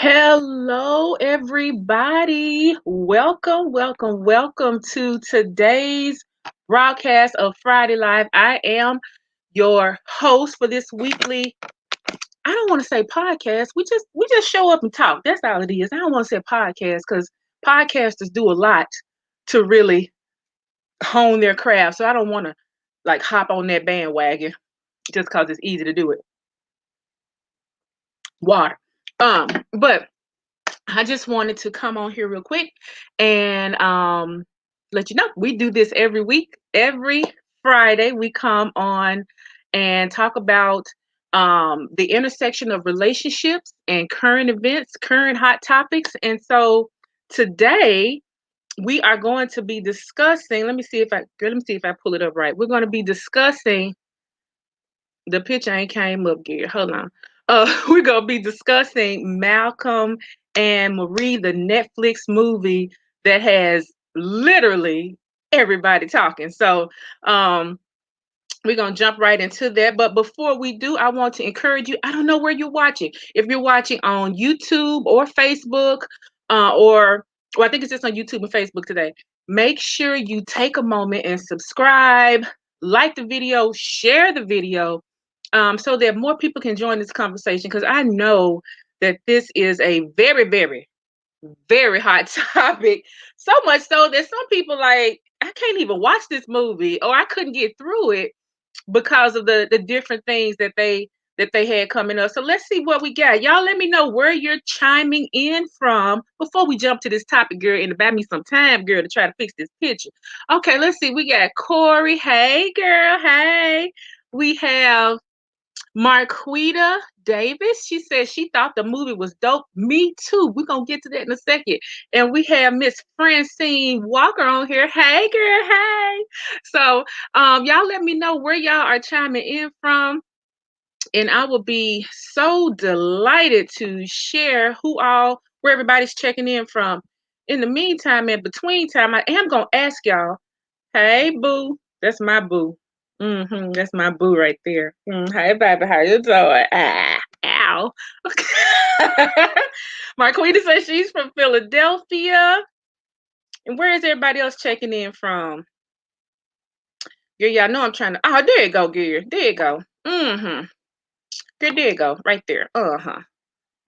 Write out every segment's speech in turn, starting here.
Hello, everybody. Welcome to today's broadcast of Friday Live. I am your host for this weekly. I don't want to say podcast. We just show up and talk. That's all it is. I don't want to say podcast because podcasters do a lot to really hone their craft. So I don't want to like hop on that bandwagon just because it's easy to do it. Water. But I just wanted to come on here real quick and let you know we do this every week. Every Friday, we come on and talk about the intersection of relationships and current events, current hot topics. And so today we are going to be discussing. Let me see if I pull it up right. We're going to be discussing the picture ain't came up, Gary. Hold on. We're gonna be discussing Malcolm and Marie, the Netflix movie that has literally everybody talking. So we're gonna jump right into that. But before we do, I want to encourage you. I don't know where you're watching. If you're watching on YouTube or Facebook, or well, I think it's just on YouTube and Facebook today. Make sure you take a moment and subscribe, like the video, share the video, so that more people can join this conversation. Because I know that this is a very, very, very hot topic. So much so that some people like, I can't even watch this movie, or I couldn't get through it because of the different things that they had coming up. So let's see what we got. Y'all let me know where you're chiming in from before we jump to this topic, girl, and buy me some time, girl, to try to fix this picture. Okay, let's see. We got Corey. Hey, girl. Hey. We have Marquita Davis. She said she thought the movie was dope. Me too. We're gonna get to that in a second. And we have Miss Francine Walker on here. Hey girl, hey. So y'all let me know where y'all are chiming in from. And I will be so delighted to share where everybody's checking in from. In the meantime, in between time, I am gonna ask y'all, hey boo, that's my boo. That's my boo right there. Hey, baby, how you doing? Ow. Marquita says she's from Philadelphia. And where is everybody else checking in from? Yeah, y'all know I'm trying to. Oh, there you go, Gear. There you go. Good, there you go. Right there.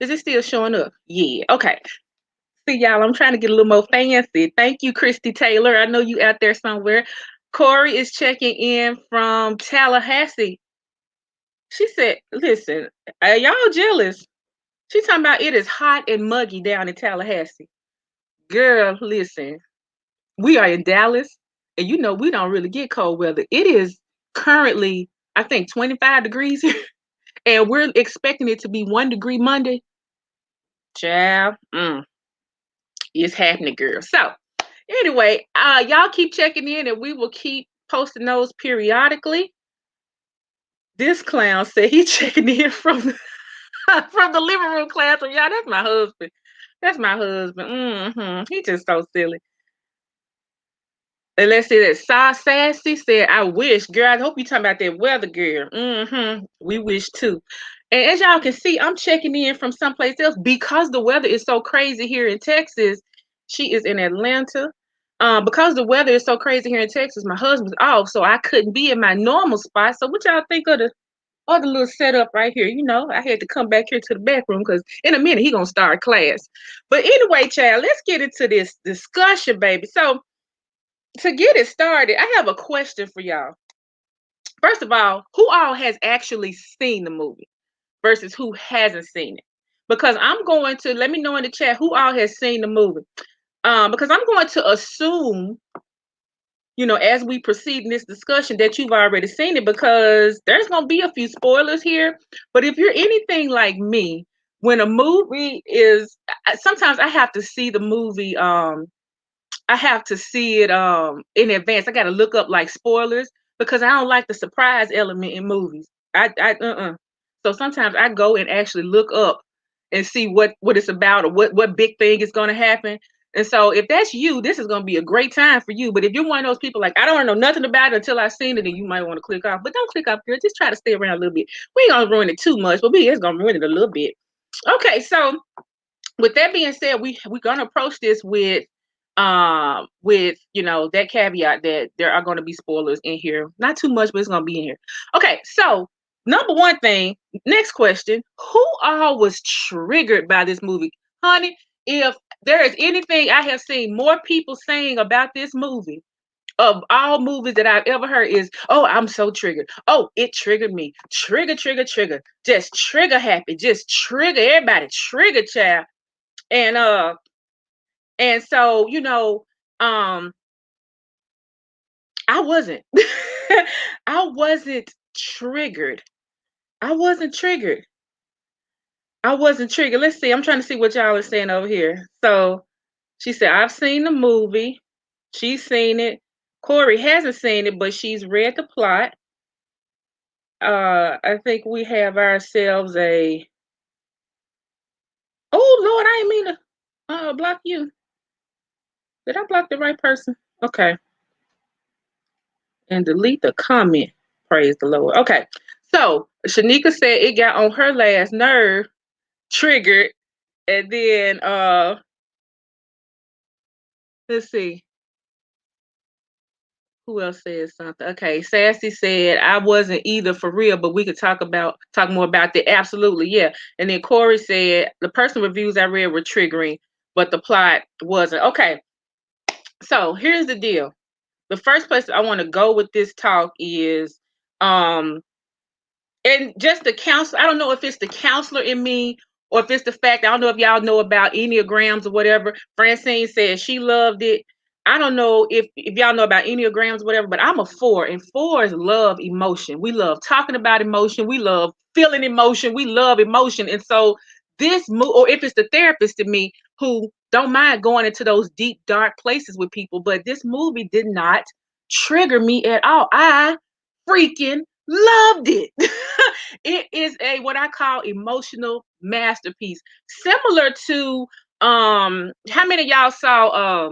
Is it still showing up? Yeah. Okay. See, y'all, I'm trying to get a little more fancy. Thank you, Christy Taylor. I know you out there somewhere. Corey is checking in from Tallahassee. She said, listen, are y'all jealous? She talking about it is hot and muggy down in Tallahassee. Girl, listen, we are in Dallas, and you know we don't really get cold weather. It is currently, I think, 25 degrees here, and we're expecting it to be 1 degree Monday. Child, it's happening, girl. So, anyway, y'all keep checking in, and we will keep posting those periodically. This clown said he checking in from from the living room classroom. Y'all, that's my husband. That's my husband. He just so silly. And let's see that. Sassy said, I wish, girl. I hope you talking about that weather, girl. We wish too. And as y'all can see, I'm checking in from someplace else because the weather is so crazy here in Texas. She is in Atlanta. Because the weather is so crazy here in Texas, my husband's off, so I couldn't be in my normal spot. So what y'all think of the other little setup right here? You know, I had to come back here to the back room because in a minute he gonna start class. But anyway, child, let's get into this discussion, baby. So to get it started, I have a question for y'all. First of all, who all has actually seen the movie versus who hasn't seen it? Because I'm going to let me know in the chat who all has seen the movie. Because I'm going to assume, as we proceed in this discussion, that you've already seen it because there's going to be a few spoilers here. But if you're anything like me, when a movie is, sometimes I have to see the movie. I have to see it in advance. I got to look up like spoilers because I don't like the surprise element in movies. So sometimes I go and actually look up and see what it's about or what big thing is going to happen. And so if that's you, this is going to be a great time for you. But if you're one of those people like, I don't know nothing about it until I've seen it, then you might want to click off. But don't click off, girl. Just try to stay around a little bit. We ain't going to ruin it too much, but we is going to ruin it a little bit. Okay, so with that being said, we're gonna approach this with that caveat that there are going to be spoilers in here. Not too much, but it's gonna be in here. Okay, so number one thing, next question: who all was triggered by this movie, honey? If there is anything I have seen more people saying about this movie of all movies that I've ever heard is, oh, I'm so triggered. Oh, it triggered me. Trigger, trigger, trigger. Just trigger happy. Just trigger everybody. Trigger child. And so, um, I wasn't. I wasn't triggered. I wasn't triggered. I wasn't triggered. Let's see. I'm trying to see what y'all are saying over here. So she said, I've seen the movie. She's seen it. Corey hasn't seen it, but she's read the plot. I think we have ourselves a. Oh Lord, I didn't mean to block you. Did I block the right person? Okay. And delete the comment. Praise the Lord. Okay. So Shanika said it got on her last nerve, triggered, and then let's see. Who else said something? Okay, Sassy said I wasn't either for real, but we could talk more about that. Absolutely, yeah. And then Corey said the personal reviews I read were triggering, but the plot wasn't. Okay, so here's the deal. The first place I want to go with this talk is and just the counselor. I don't know if it's the counselor in me or if it's the fact. I don't know if y'all know about enneagrams or whatever. Francine said she loved it. I don't know if y'all know about enneagrams or whatever, but I'm a 4, and 4s love emotion. We love talking about emotion. We love feeling emotion. We love emotion. And so or if it's the therapist in me who don't mind going into those deep, dark places with people, but this movie did not trigger me at all. I freaking loved it. It is a what I call emotional masterpiece. Similar to how many of y'all saw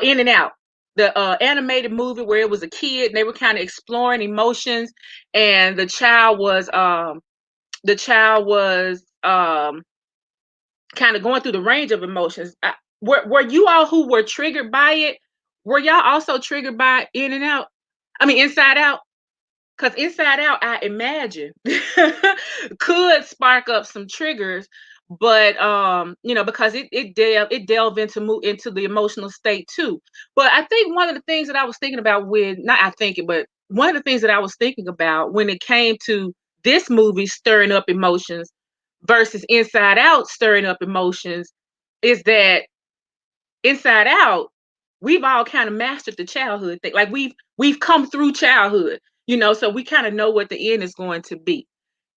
In and Out, the animated movie where it was a kid and they were kind of exploring emotions, and the child was kind of going through the range of emotions. Were you all who were triggered by it? Were y'all also triggered by In and Out? I mean, Inside Out? Because Inside Out, I imagine, could spark up some triggers, but because it delved into the emotional state too. But I think one of the things that I was thinking about but one of the things that I was thinking about when it came to this movie stirring up emotions versus Inside Out stirring up emotions is that Inside Out, we've all kind of mastered the childhood thing. Like we've come through childhood, so we kind of know what the end is going to be.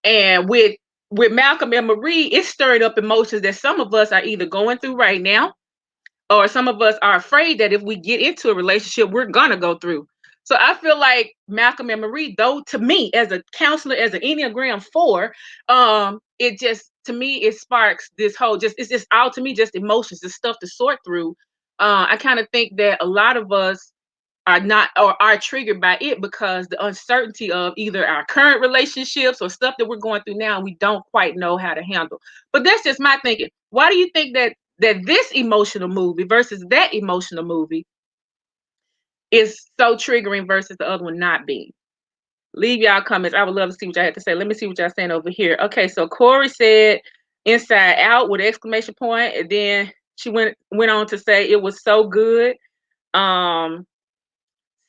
And with Malcolm and Marie, it's stirring up emotions that some of us are either going through right now, or some of us are afraid that if we get into a relationship, we're gonna go through. So I feel like Malcolm and Marie, though, to me, as a counselor, as an Enneagram 4, it just to me it sparks this whole it's just all to me just emotions, the stuff to sort through. I kind of think that a lot of us are not or are triggered by it because the uncertainty of either our current relationships or stuff that we're going through now, we don't quite know how to handle. But that's just my thinking. Why do you think that this emotional movie versus that emotional movie is so triggering versus the other one not being? Leave y'all comments. I would love to see what y'all had to say. Let me see what y'all saying over here. Okay, so Corey said Inside Out with an exclamation point, and then she went on to say it was so good.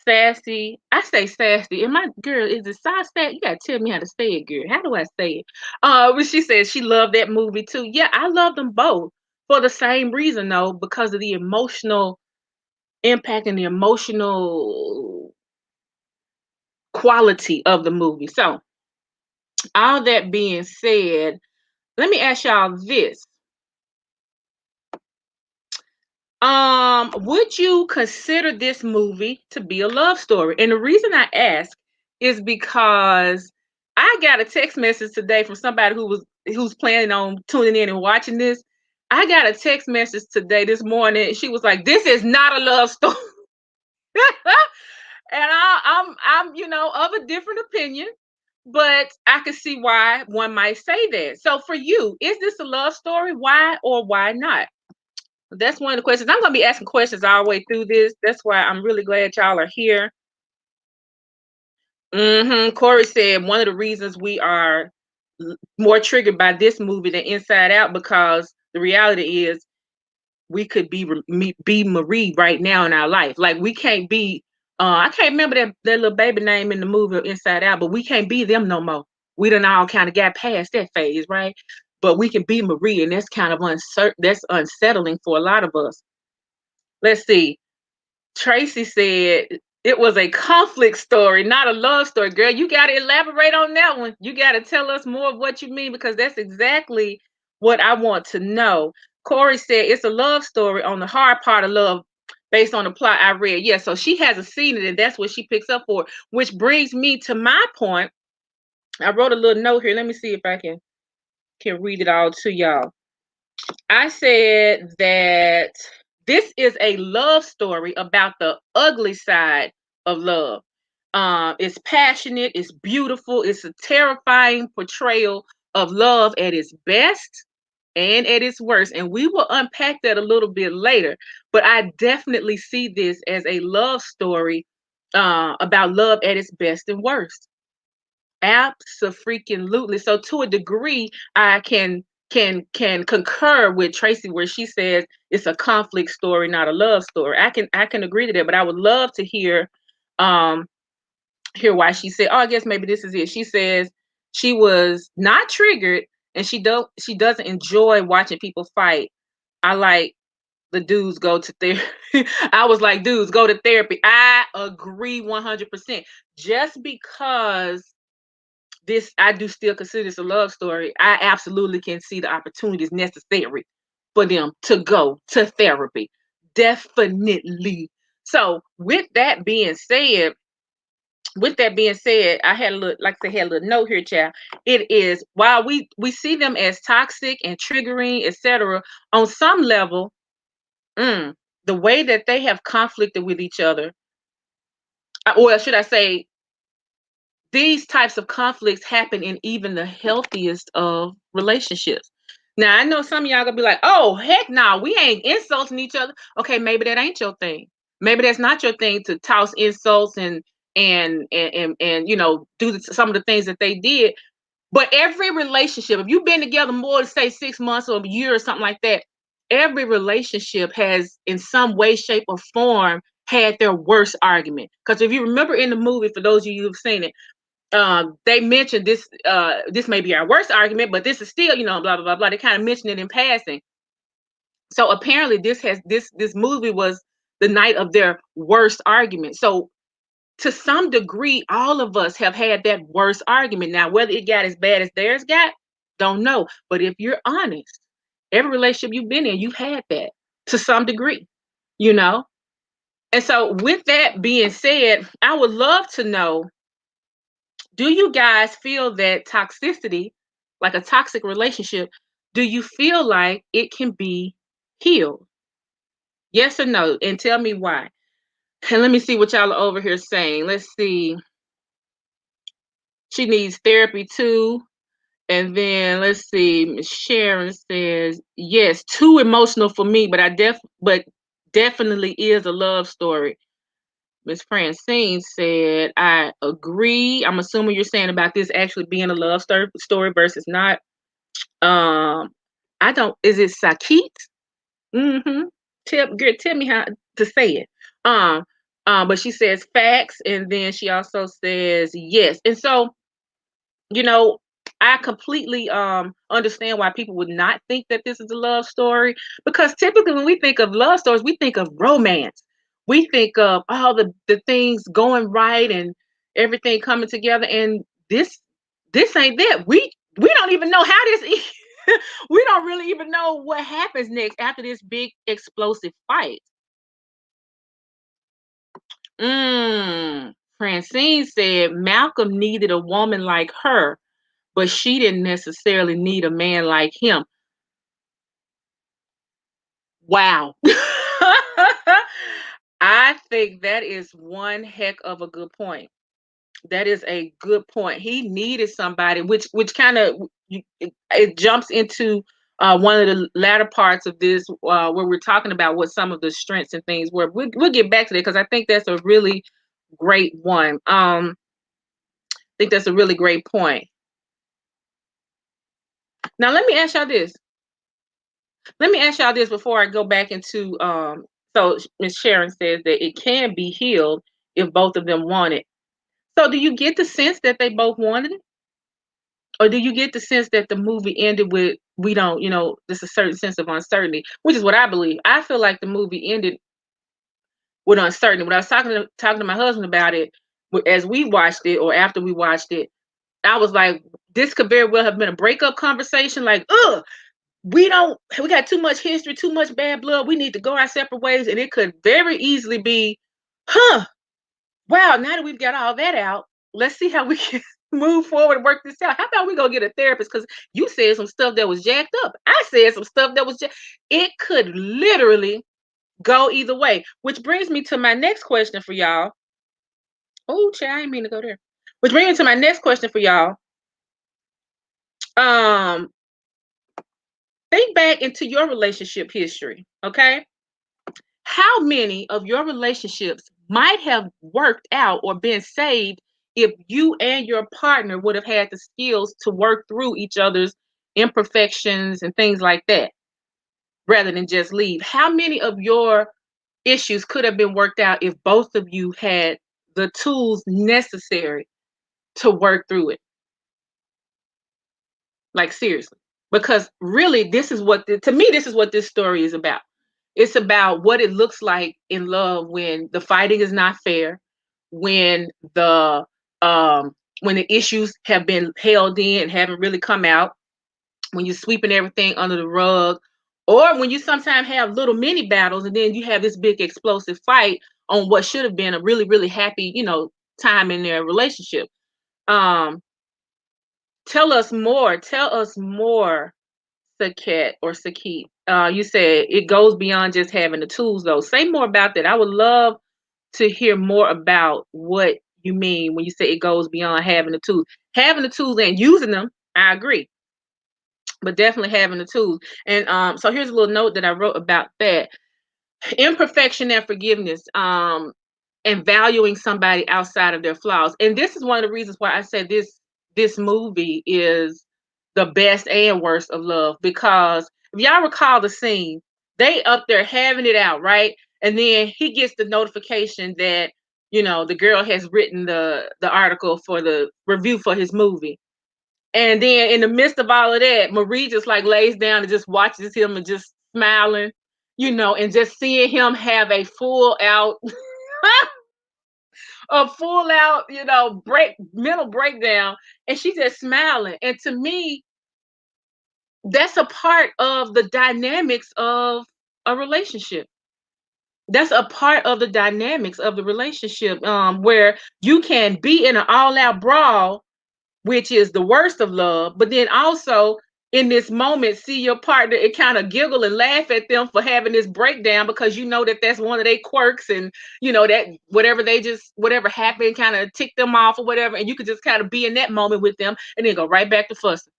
Sassy, I say sassy, and my girl is it sassy? You gotta tell me how to say it, girl. How do I say it? But she said she loved that movie too. Yeah, I love them both for the same reason though, because of the emotional impact and the emotional quality of the movie. So, all that being said, let me ask y'all this. Would you consider this movie to be a love story? And the reason I ask is because I got a text message today from somebody who's planning on tuning in and watching this. I got a text message today this morning. She was like, "This is not a love story," and I'm of a different opinion. but I can see why one might say that. So for you, is this a love story? Why or why not? That's one of the questions. I'm going to be asking questions all the way through this. That's why I'm really glad y'all are here. Corey said one of the reasons we are more triggered by this movie than Inside Out, because the reality is we could be Marie right now in our life. Like we can't be. I can't remember that little baby name in the movie Inside Out, but we can't be them no more. We done all kind of got past that phase, right? But we can be Marie, and that's kind of uncertain. That's unsettling for a lot of us. Let's see. Tracy said it was a conflict story, not a love story. Girl, you got to elaborate on that one. You got to tell us more of what you mean, because that's exactly what I want to know. Corey said it's a love story on the hard part of love based on the plot I read. Yeah, so she hasn't seen it, and that's what she picks up for, which brings me to my point. I wrote a little note here. Let me see if I can read it all to y'all. I said that this is a love story about the ugly side of love. It's passionate, it's beautiful, it's a terrifying portrayal of love at its best and at its worst. And we will unpack that a little bit later. But I definitely see this as a love story about love at its best and worst. Abso-freaking-lutely. So to a degree, I can concur with Tracy where she says it's a conflict story, not a love story. I can agree to that, but I would love to um hear why she said, oh, I guess maybe this is it. She says she was not triggered and she doesn't enjoy watching people fight. I like the dudes go to therapy. I was like, dudes, go to therapy. I agree 100%. Just because this I do still consider this a love story, I absolutely can see the opportunities necessary for them to go to therapy. Definitely. So with that being said, I had a little, like I said, had a little note here, child. It is while we see them as toxic and triggering, etc. On some level, mm, the way that they have conflicted with each other, or should I say, these types of conflicts happen in even the healthiest of relationships. Now, I know some of y'all gonna be like, oh, heck no, we ain't insulting each other. Okay, maybe that ain't your thing. Maybe that's not your thing to toss insults and do some of the things that they did. But every relationship, if you've been together more than say 6 months or a year or something like that, every relationship has in some way, shape, or form had their worst argument. Because if you remember in the movie, for those of you who've seen it, they mentioned this may be our worst argument, but this is still, blah blah blah blah. They kind of mentioned it in passing. So apparently this movie was the night of their worst argument. So to some degree, all of us have had that worst argument. Now, whether it got as bad as theirs got, don't know. But if you're honest, every relationship you've been in, you've had that to some degree, you know? And so with that being said, I would love to know, do you guys feel that toxicity, like a toxic relationship, do you feel like it can be healed? Yes or no? And tell me why. And let me see what y'all are over here saying. Let's see. She needs therapy too. And then let's see. Miss Sharon says, yes, too emotional for me, but definitely is a love story. Miss Francine said, I agree. I'm assuming you're saying about this actually being a love story versus not. Um, I don't, is it Sakit? Mm-hmm. Tell me how to say it. Um, but she says facts, and then she also says yes. And so, you know, I completely understand why people would not think that this is a love story, because typically when we think of love stories, we think of romance. We think of all the things going right and everything coming together, and this ain't that. We don't even know how this we don't really even know what happens next after this big explosive fight. Francine said Malcolm needed a woman like her, but she didn't necessarily need a man like him. Wow. I think that is one heck of a good point. That is a good point. He needed somebody, which kind of it jumps into one of the latter parts of this, where we're talking about what some of the strengths and things were. We'll get back to that because I think that's a really great one. I think that's a really great point. Now let me ask y'all this. Let me ask y'all this before I go back into so Miss Sharon says that it can be healed if both of them want it. So do you get the sense that they both wanted it? Or do you get the sense that the movie ended with we don't, there's a certain sense of uncertainty, which is what I believe. I feel like the movie ended with uncertainty. When I was talking to my husband about it, as we watched it or after we watched it, I was like, this could very well have been a breakup conversation. Like, we got too much history, too much bad blood. We need to go our separate ways. And it could very easily be, huh, wow, now that we've got all that out, let's see how we can move forward and work this out. How about we go get a therapist? Because you said some stuff that was jacked up. I said some stuff that was it could literally go either way. Which brings me to my next question for y'all. Oh, Che, I didn't mean to go there. Which brings me to my next question for y'all. Um, think back into your relationship history, okay? How many of your relationships might have worked out or been saved if you and your partner would have had the skills to work through each other's imperfections and things like that rather than just leave? How many of your issues could have been worked out if both of you had the tools necessary to work through it? Like, seriously. Because really, to me, this is what this story is about. It's about what it looks like in love when the fighting is not fair, when the when the issues have been held in and haven't really come out, when you're sweeping everything under the rug, or when you sometimes have little mini battles and then you have this big explosive fight on what should have been a really, really happy, time in their relationship. Um, tell us more. Tell us more, Saket or Sakit. You said it goes beyond just having the tools, though. Say more about that. I would love to hear more about what you mean when you say it goes beyond having the tools. Having the tools and using them, I agree, but definitely having the tools. And so here's a little note that I wrote about that: imperfection and forgiveness. And valuing somebody outside of their flaws. And this is one of the reasons why I said this movie is the best and worst of love, because if y'all recall the scene, they up there having it out, right? And then he gets the notification that the girl has written the article for the review for his movie. And then in the midst of all of that, Marie just like lays down and just watches him and just smiling, and just seeing him have a full out a full out, mental breakdown, and she's just smiling. And to me, that's a part of the dynamics of a relationship. That's a part of the dynamics of the relationship, where you can be in an all-out brawl, which is the worst of love, but then also in this moment see your partner and kind of giggle and laugh at them for having this breakdown, because that that's one of their quirks, and that whatever happened kind of ticked them off or whatever, and you could just kind of be in that moment with them and then go right back to fussing,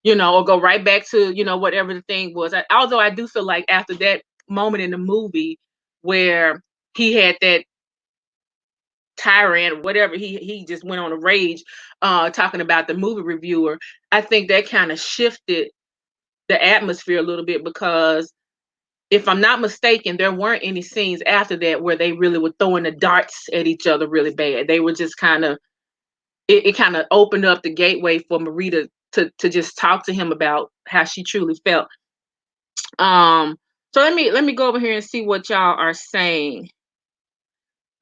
or go right back to whatever the thing was. Although I do feel like after that moment in the movie where he had that tyrant, whatever, he just went on a rage talking about the movie reviewer. I think that kind of shifted the atmosphere a little bit, because if I'm not mistaken, there weren't any scenes after that where they really were throwing the darts at each other really bad. They were just kind of it kind of opened up the gateway for Marita to just talk to him about how she truly felt. So let me go over here and see what y'all are saying.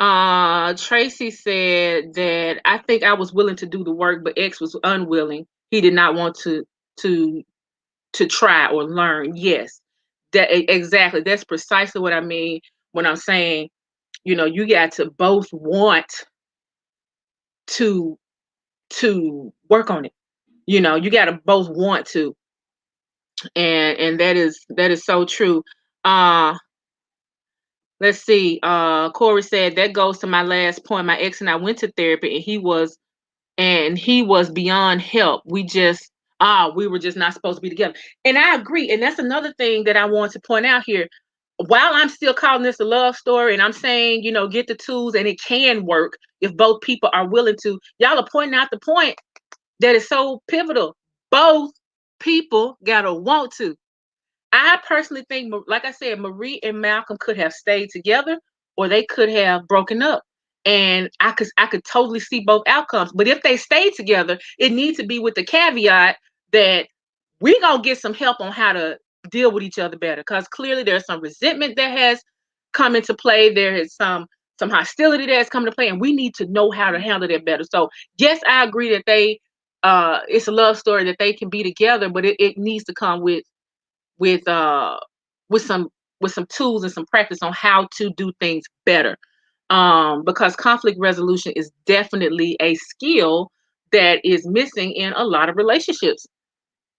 Tracy said that I think I was willing to do the work, but X was unwilling. He did not want to try or learn. Yes, exactly. That's precisely what I mean when I'm saying, you got to both want to work on it. You got to both want to, and that is so true. Uh Let's see. Corey said that goes to my last point. My ex and I went to therapy, and he was beyond help. We were just not supposed to be together. And I agree. And that's another thing that I want to point out here. While I'm still calling this a love story, and I'm saying, get the tools, and it can work if both people are willing to. Y'all are pointing out the point that is so pivotal. Both people gotta want to. I personally think, like I said, Marie and Malcolm could have stayed together, or they could have broken up. And I could totally see both outcomes. But if they stay together, it needs to be with the caveat that we gonna get some help on how to deal with each other better. Because clearly there's some resentment that has come into play. There is some hostility that has come into play, and we need to know how to handle that better. So yes, I agree that it's a love story that they can be together, but it needs to come with uh with some with some tools and some practice on how to do things better. Because conflict resolution is definitely a skill that is missing in a lot of relationships.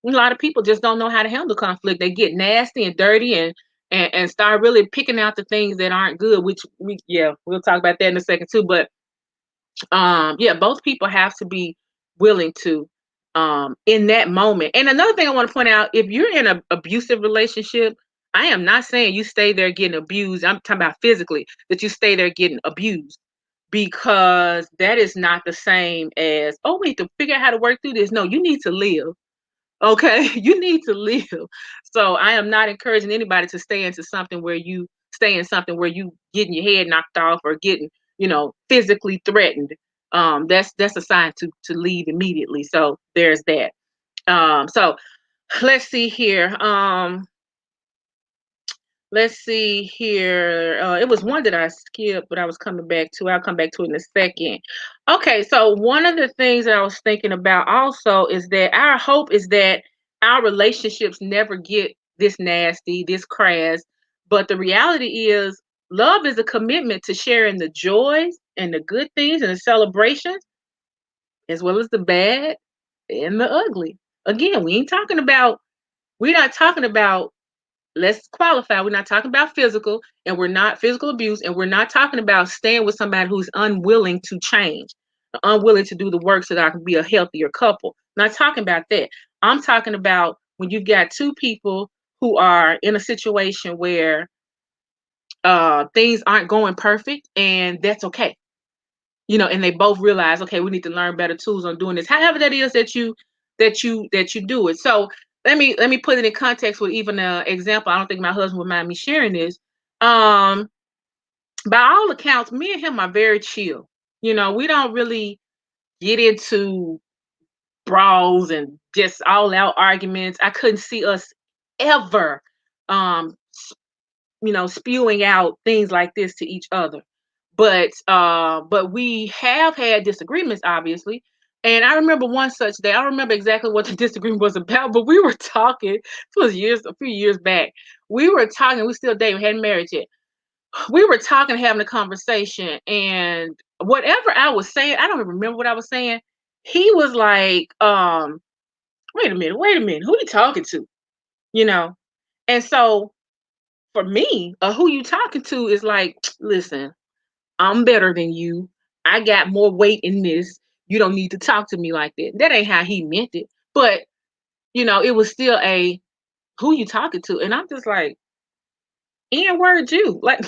A lot of people just don't know how to handle conflict. They get nasty and dirty, and start really picking out the things that aren't good, which we'll talk about that in a second too. But yeah, both people have to be willing to in that moment. And another thing I want to point out, if you're in an abusive relationship, I am not saying you stay there getting abused. I'm talking about physically, that you stay there getting abused, because that is not the same as, oh, we need to figure out how to work through this. No, you need to live. Okay, you need to live. So I am not encouraging anybody to stay in something where you getting your head knocked off, or getting, physically threatened. That's a sign to leave immediately. So there's that. So let's see here. Let's see here. It was one that I skipped, but I was coming back to. I'll come back to it in a second. Okay, so one of the things that I was thinking about also is that our hope is that our relationships never get this nasty, this crass. But the reality is, love is a commitment to sharing the joys and the good things and the celebrations, as well as the bad and the ugly. Again, we're not talking about, let's qualify, we're not talking about physical, and we're not physical abuse, and we're not talking about staying with somebody who's unwilling to change, unwilling to do the work so that I can be a healthier couple. I'm not talking about that. I'm talking about when you've got two people who are in a situation where things aren't going perfect, and that's okay. And they both realize, okay, we need to learn better tools on doing this. However that is that you do it. So let me put it in context with even an example. I don't think my husband would mind me sharing this. Um, by all accounts, me and him are very chill. We don't really get into brawls and just all out arguments. I couldn't see us ever um spewing out things like this to each other. But we have had disagreements, obviously. And I remember one such day. I don't remember exactly what the disagreement was about, but we were talking. This was a few years back. We were talking. We still dating. We hadn't married yet. We were talking, having a conversation, and whatever I was saying, I don't even remember what I was saying. He was like, wait a minute, who you talking to?" You know. And so for me, who you talking to is like, listen, I'm better than you. I got more weight in this. You don't need to talk to me like that. That ain't how he meant it. But, it was still a, who you talking to? And I'm just like, N word you. Like,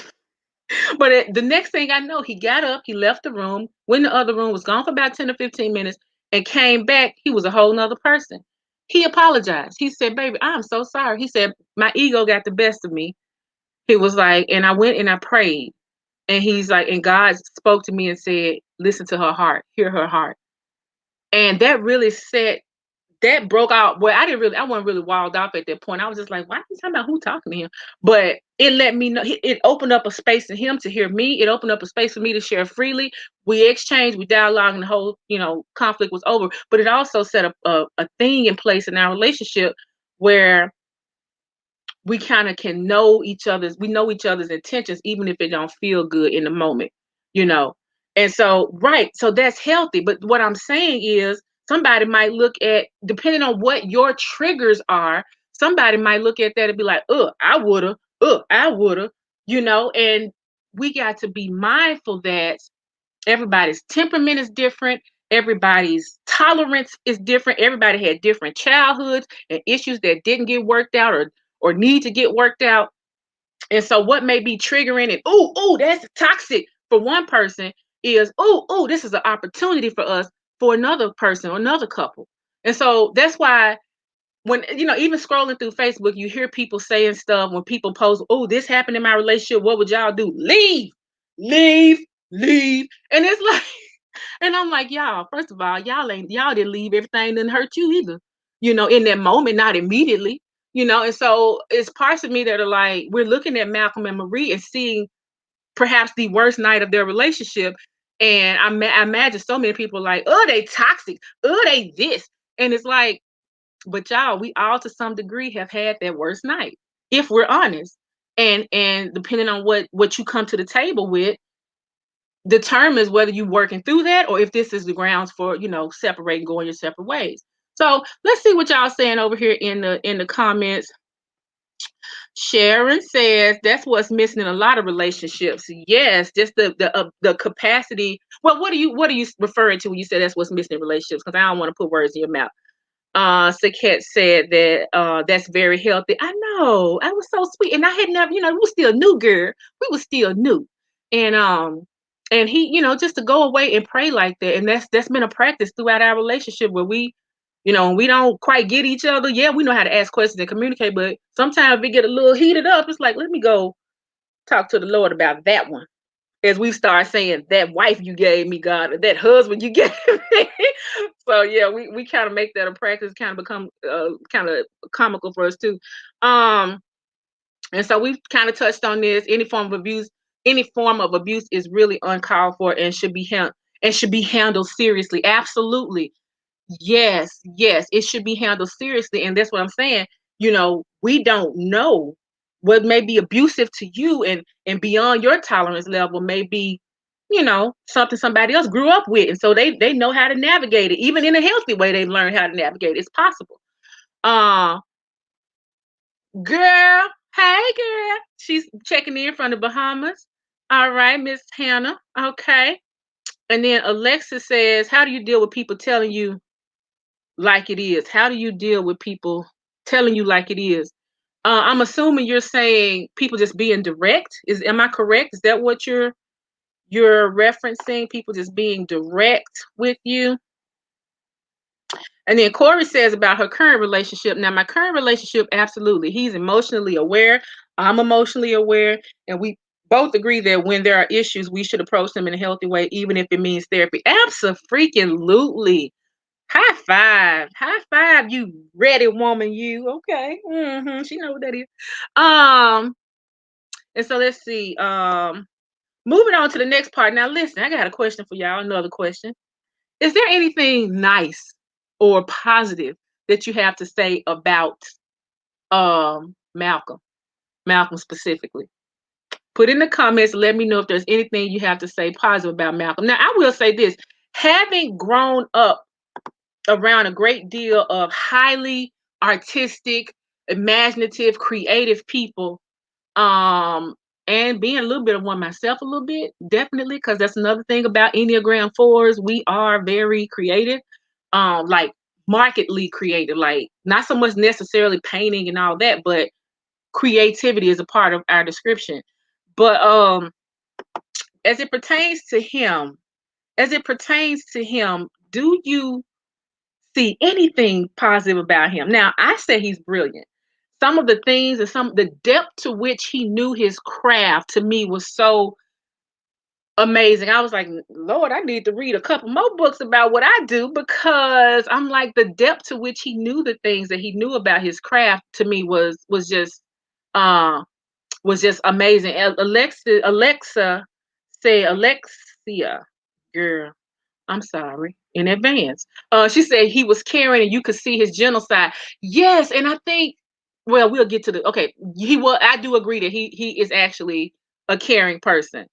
but the next thing I know, he got up, he left the room, went in the other room, was gone for about 10 or 15 minutes, and came back. He was a whole nother person. He apologized. He said, baby, I'm so sorry. He said, my ego got the best of me. He was like, and I went and I prayed. And he's like, and God spoke to me and said, listen to her heart, hear her heart. And that broke out. Well, I wasn't really wild off at that point. I was just like, why are you talking about who talking to him? But it let me know, it opened up a space for him to hear me. It opened up a space for me to share freely. We exchanged, we dialogued, and the whole, conflict was over. But it also set up a thing in place in our relationship where we kind of we know each other's intentions, even if it don't feel good in the moment, you know. And so, right, so that's healthy. But what I'm saying is, somebody might look at, depending on what your triggers are, somebody might look at that and be like, I woulda, I woulda, and we got to be mindful that everybody's temperament is different. Everybody's tolerance is different. Everybody had different childhoods and issues that didn't get worked out or need to get worked out. And so what may be triggering and ooh, that's toxic for one person is ooh, this is an opportunity for us for another person or another couple. And so that's why when even scrolling through Facebook, you hear people saying stuff when people post, oh, this happened in my relationship. What would y'all do? Leave, leave, leave. And it's like, and I'm like, y'all, first of all, y'all didn't leave, everything didn't hurt you either. In that moment, not immediately. And so it's parts of me that are like, we're looking at Malcolm and Marie and seeing perhaps the worst night of their relationship. And I imagine so many people like, oh, they toxic, oh, they this. And it's like, but y'all, we all to some degree have had that worst night, if we're honest. And depending on what you come to the table with, determines whether you're working through that or if this is the grounds for separating, going your separate ways. So let's see what y'all saying over here in the comments. Sharon says that's what's missing in a lot of relationships. Yes, just the capacity. Well, what are you referring to when you say that's what's missing in relationships? Because I don't want to put words in your mouth. Saket said that that's very healthy. I know. I was so sweet. And I had never, we were still new, girl. We were still new. And he, just to go away and pray like that. And that's been a practice throughout our relationship where we don't quite get each other. Yeah, we know how to ask questions and communicate, but sometimes we get a little heated up. It's like, let me go talk to the Lord about that one. As we start saying, that wife you gave me, God, or that husband you gave me. So yeah, we kind of make that a practice, kind of become kind of comical for us too. And so we've kind of touched on this. Any form of abuse is really uncalled for and should be handled seriously. Absolutely. Yes, yes, it should be handled seriously. And that's what I'm saying. We don't know what may be abusive to you and beyond your tolerance level may be, something somebody else grew up with. And so they know how to navigate it. Even in a healthy way, they've learned how to navigate it. It's possible. Uh girl, hey girl. She's checking in from the Bahamas. All right, Miss Hannah. Okay. And then Alexa says, how do you deal with people telling you like it is? How do you deal with people telling you like it is? I'm assuming you're saying people just being direct. Am I correct? Is that what you're referencing? People just being direct with you? And then Corey says about her current relationship. Now, my current relationship, absolutely. He's emotionally aware. I'm emotionally aware. And we both agree that when there are issues, we should approach them in a healthy way, even if it means therapy. Absolutely. High five. High five, you ready woman, you. Okay. She know what that is. And so let's see. Moving on to the next part. Now listen, I got a question for y'all, another question. Is there anything nice or positive that you have to say about Malcolm? Malcolm specifically. Put in the comments, let me know if there's anything you have to say positive about Malcolm. Now, I will say this, having grown up around a great deal of highly artistic, imaginative, creative people, and being a little bit of one myself a little bit, definitely, because that's another thing about Enneagram 4s. We are very creative, like markedly creative, like not so much necessarily painting and all that, but creativity is a part of our description. But as it pertains to him, do you see anything positive about him? Now, I say he's brilliant. Some of the things and the depth to which he knew his craft to me was so amazing. I was like, Lord, I need to read a couple more books about what I do, because I'm like, the depth to which he knew the things that he knew about his craft to me uh was just amazing. Alexa said, Alexia, girl, I'm sorry in advance. She said he was caring and you could see his gentle side. Yes, and I think, well, we'll get to the okay. I do agree that he is actually a caring person.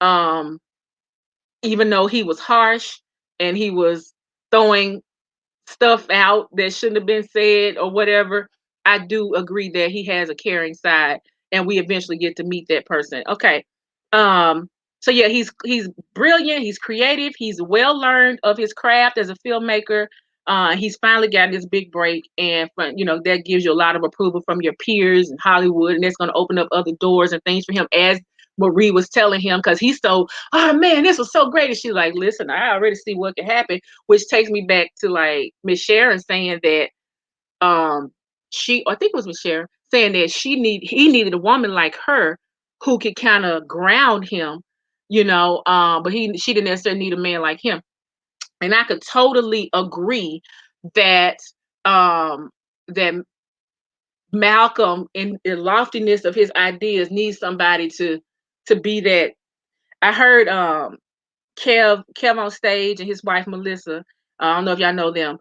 Um, Even though he was harsh and he was throwing stuff out that shouldn't have been said or whatever, I do agree that he has a caring side, and we eventually get to meet that person. Okay. Um, so yeah, he's brilliant. He's creative. He's well learned of his craft as a filmmaker. He's finally gotten this big break, and that gives you a lot of approval from your peers in Hollywood, and that's going to open up other doors and things for him. As Marie was telling him, because he's so, oh man, this was so great, and she's like, listen, I already see what can happen, which takes me back to like Miss Sharon saying that um I think it was Miss Sharon saying that he needed a woman like her who could kind of ground him, but she didn't necessarily need a man like him. And I could totally agree that um that Malcolm in the loftiness of his ideas needs somebody to be that. I heard Kev on stage and his wife Melissa. I don't know if y'all know them.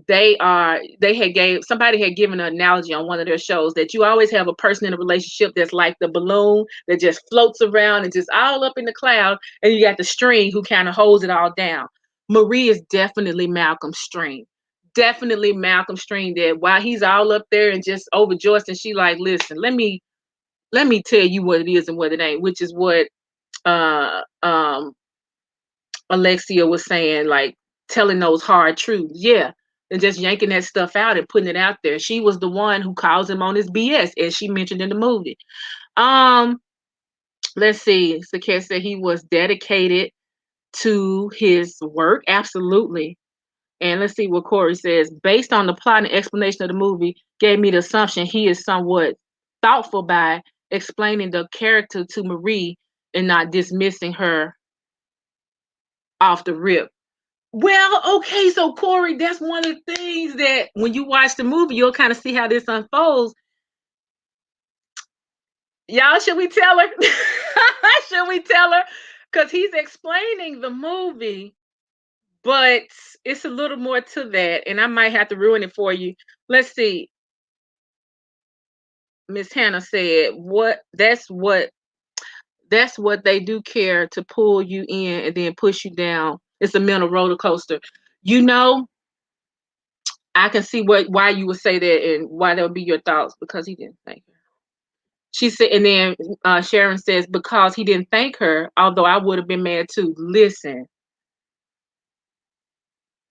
They had gave somebody had given an analogy on one of their shows that you always have a person in a relationship that's like the balloon that just floats around and just all up in the cloud, and you got the string who kind of holds it all down. Marie is definitely Malcolm's string. Definitely Malcolm's string that while he's all up there and just overjoyed, and she like, listen, let me tell you what it is and what it ain't, which is what uh um Alexia was saying, like telling those hard truths. Yeah. And just yanking that stuff out and putting it out there. She was the one who calls him on his BS, as she mentioned in the movie. Um, let's see. Saket said he was dedicated to his work. Absolutely. And let's see what Corey says. Based on the plot and explanation of the movie, gave me the assumption he is somewhat thoughtful by explaining the character to Marie and not dismissing her off the rip. Well, okay, so Corey, that's one of the things that when you watch the movie, you'll kind of see how this unfolds. Y'all, should we tell her? Should we tell her? Because he's explaining the movie, but it's a little more to that, and I might have to ruin it for you. Let's see. Miss Hannah said, "What? That's what they do care to pull you in and then push you down. It's a mental roller coaster." You know, I can see why you would say that and why that would be your thoughts because he didn't thank her. She said, and then Sharon says because he didn't thank her, although I would have been mad too. Listen,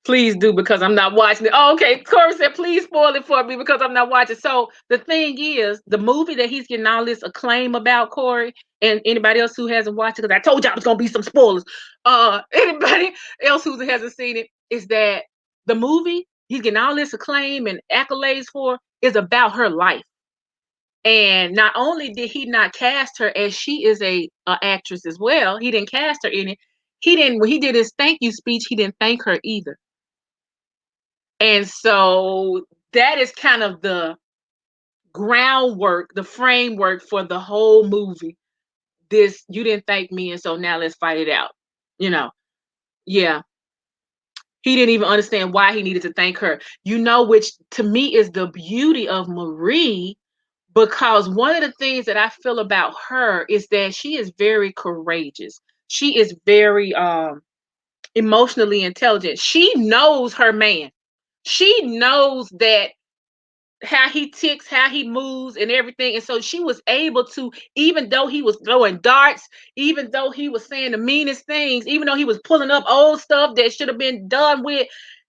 please do because I'm not watching it. Oh, okay. Corey said, please spoil it for me because I'm not watching. So the thing is, the movie that he's getting all this acclaim about, Corey, and anybody else who hasn't watched it, because I told y'all it's gonna be some spoilers. Anybody else who hasn't seen it, is that the movie he's getting all this acclaim and accolades for is about her life. And not only did he not cast her, as she is a actress as well, he didn't cast her in it. He didn't when he did his thank you speech, he didn't thank her either. And so that is kind of the groundwork, the framework for the whole movie. This, you didn't thank me, and so now let's fight it out. You know, yeah. He didn't even understand why he needed to thank her. Which to me is the beauty of Marie, because one of the things that I feel about her is that she is very courageous. She is very emotionally intelligent. She knows her man. She knows that how he ticks, how he moves, and everything. And so she was able to, even though he was throwing darts, even though he was saying the meanest things, even though he was pulling up old stuff that should have been done with,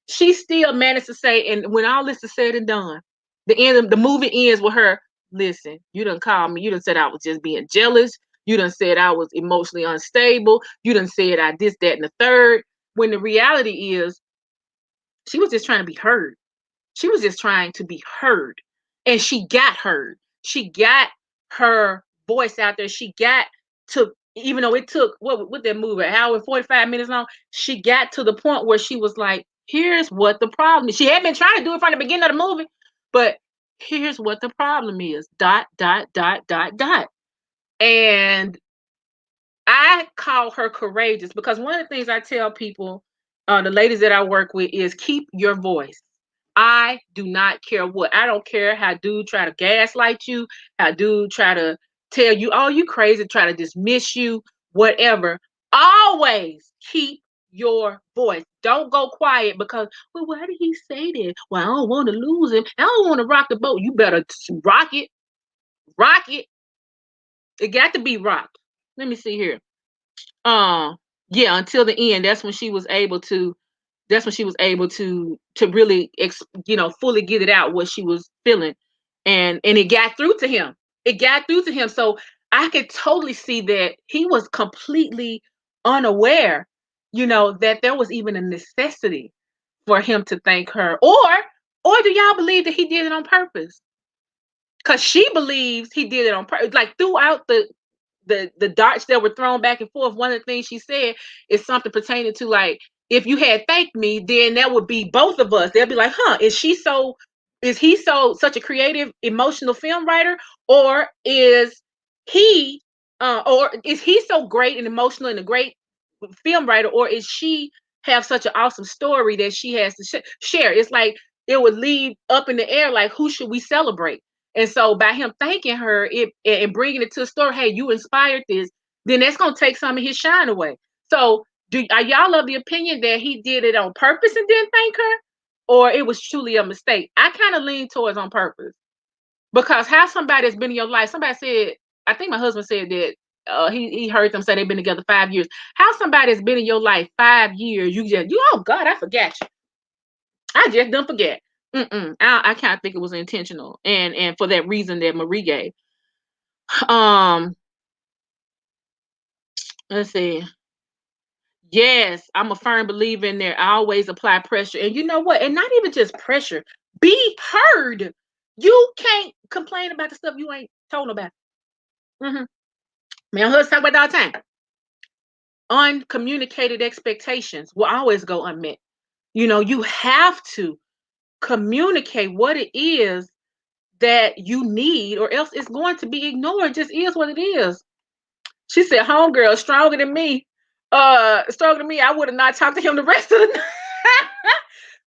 she still managed to say, and when all this is said and done, the end of the movie ends with her, listen, you done called me, you done said I was just being jealous, you done said I was emotionally unstable, you done said I this, that, and the third. When the reality is, she was just trying to be heard. She was just trying to be heard. And she got heard. She got her voice out there. She got to, even though it took, what that movie, an hour and 45 minutes long, she got to the point where she was like, here's what the problem is. She had been trying to do it from the beginning of the movie, but here's what the problem is. Dot, dot, dot, dot, dot. And I call her courageous because one of the things I tell people, the ladies that I work with, is keep your voice. I do not care what. I don't care how dude try to gaslight you, how dude try to tell you, oh, you crazy, try to dismiss you, whatever. Always keep your voice. Don't go quiet because, well, why did he say that? Well, I don't want to lose him. I don't want to rock the boat. You better rock it. Rock it. It got to be rocked. Let me see here. Um, yeah, until the end. That's when she was able to really fully get it out what she was feeling, and it got through to him. It got through to him. So I could totally see that he was completely unaware, that there was even a necessity for him to thank her. Or do y'all believe that he did it on purpose? Because she believes he did it on purpose. Like throughout the darts that were thrown back and forth, one of the things she said is something pertaining to, like, if you had thanked me, then that would be both of us. They'll be like, huh, is he such a creative, emotional film writer? Or is he so great and emotional and a great film writer? Or is she have such an awesome story that she has to share? It's like it would leave up in the air, like, who should we celebrate? And so by him thanking her and bringing it to the story, hey, you inspired this, then that's gonna take some of his shine away. So are y'all of the opinion that he did it on purpose and didn't thank her, or it was truly a mistake? I kind of lean towards on purpose, because how somebody that's been in your life, somebody said, I think my husband said that he heard them say they've been together 5 years. How somebody that's been in your life 5 years, oh God, I forgot you. I just don't forget. I kind of think it was intentional, and for that reason that Marie gave. Um, let's see. Yes, I'm a firm believer in there. I always apply pressure, and you know what? And not even just pressure. Be heard. You can't complain about the stuff you ain't told about. Mm-hmm. My husband talk about that all the time. Uncommunicated expectations will always go unmet. You have to communicate what it is that you need, or else it's going to be ignored. It just is what it is. She said, homegirl, stronger than me. Stronger than me. I would have not talked to him the rest of the night.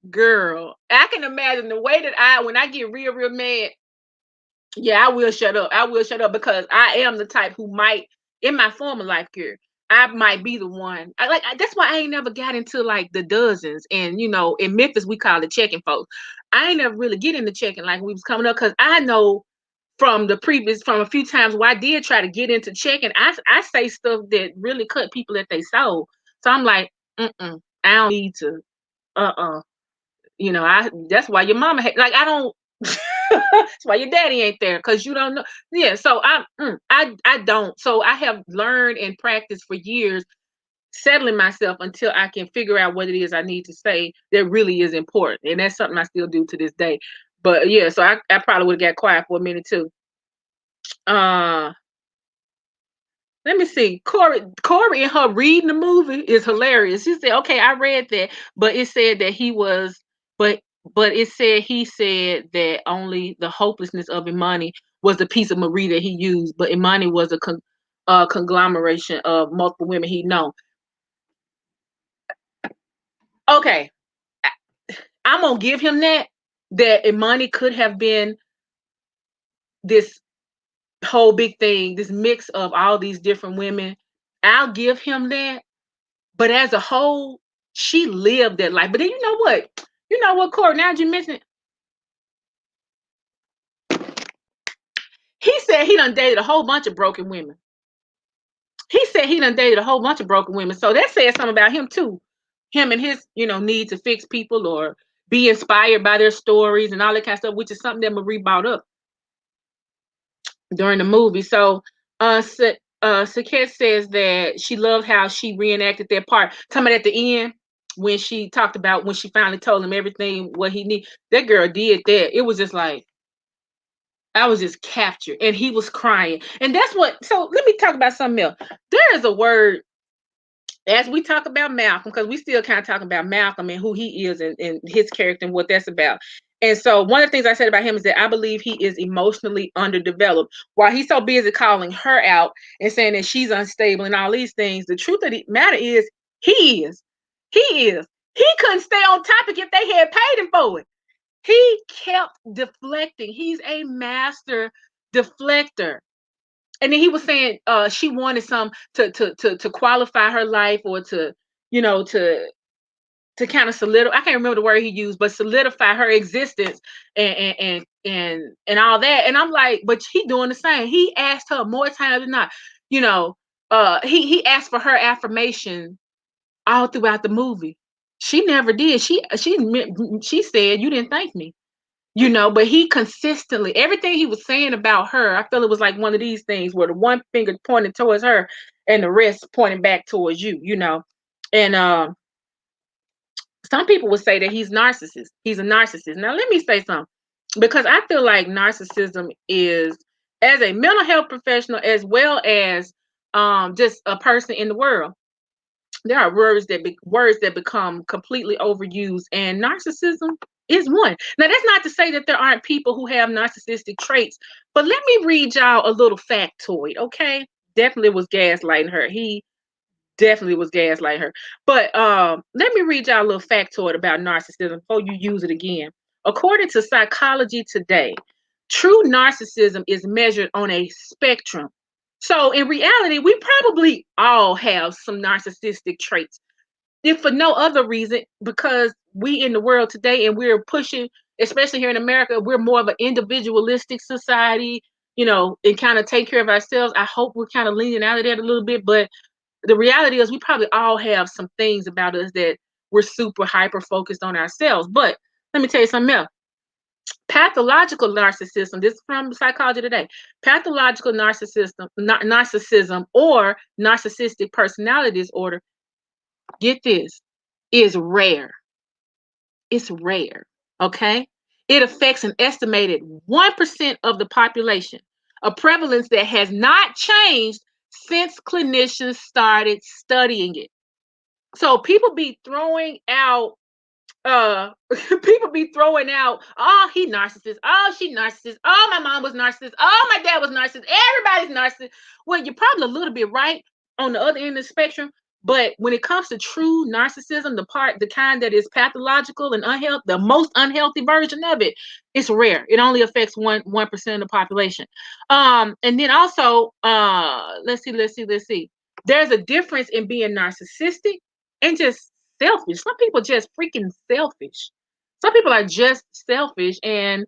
Girl, I can imagine the way that when I get real, real mad, yeah, I will shut up. I will shut up, because I am the type who might, in my former life, girl, I might be the one. That's why I ain't never got into like the dozens. And in Memphis we call it checking folks. I ain't never really get into checking like we was coming up, because I know from a few times where I did try to get into checking, I say stuff that really cut people at their soul. So I'm like, I don't need to. Uh-uh. That's why your mama I don't. That's why your daddy ain't there, because you don't know. Yeah, so I don't. So I have learned and practiced for years, settling myself until I can figure out what it is I need to say that really is important, and that's something I still do to this day. But yeah, so I probably would have got quiet for a minute too. Uh, Let me see. Corey and her reading the movie is hilarious. She said, "Okay, I read that, but it said that he was, but it said he said that only the hopelessness of Imani was the piece of Marie that he used, but Imani was a conglomeration of multiple women he'd known." Okay, I'm gonna give him that Imani could have been this whole big thing, this mix of all these different women. I'll give him that. But as a whole, she lived that life. But then you know what? Corey, now that you mention it, he said he done dated a whole bunch of broken women. He said he done dated a whole bunch of broken women. So that says something about him too. Him and his, need to fix people or be inspired by their stories and all that kind of stuff, which is something that Marie brought up during the movie. So Saket says that she loved how she reenacted that part. Talking about at the end, when she talked about when she finally told him everything what he need. That girl did that. It was just like I was just captured, and he was crying. And that's what. So let me talk about something else. There is a word as we talk about Malcolm, because we still kind of talking about Malcolm and who he is, and his character and what that's about. And so one of the things I said about him is that I believe he is emotionally underdeveloped. While he's so busy calling her out and saying that she's unstable and all these things, the truth of the matter is he is. He is. He couldn't stay on topic if they had paid him for it. He kept deflecting. He's a master deflector. And then he was saying she wanted some to qualify her life, or to to kind of solidify. I can't remember the word he used, but solidify her existence and all that. And I'm like, but he doing the same. He asked her more times than not, you know, he asked for her affirmation all throughout the movie. She never did. She said, "You didn't thank me." But he consistently, everything he was saying about her, I feel it was like one of these things where the one finger pointed towards her and the rest pointing back towards you. And some people would say that he's narcissist. He's a narcissist. Now let me say something, because I feel like narcissism is, as a mental health professional as well as just a person in the world, there are words that become completely overused, and narcissism is one. Now that's not to say that there aren't people who have narcissistic traits, but let me read y'all a little factoid, okay? Definitely was gaslighting her. He definitely was gaslighting her. But let me read y'all a little factoid about narcissism before you use it again. According to Psychology Today, true narcissism is measured on a spectrum. So in reality, we probably all have some narcissistic traits, if for no other reason, because we in the world today and we're pushing, especially here in America, we're more of an individualistic society, and kind of take care of ourselves. I hope we're kind of leaning out of that a little bit, but the reality is we probably all have some things about us that we're super hyper focused on ourselves. But let me tell you something else. Pathological narcissism, this is from Psychology Today. Pathological narcissism or narcissistic personality disorder, get this, is rare. It's rare. Okay? It affects an estimated 1% of the population, a prevalence that has not changed since clinicians started studying it. So people be throwing out people be throwing out, oh, he narcissist, oh, she narcissist, oh, my mom was narcissist, oh, my dad was narcissist, everybody's narcissist. Well, you're probably a little bit right on the other end of the spectrum, but when it comes to true narcissism, the kind that is pathological and unhealthy, the most unhealthy version of it, it's rare. It only affects 1% of the population. And then also, let's see. There's a difference in being narcissistic and just selfish. Some people just freaking selfish. Some people are just selfish and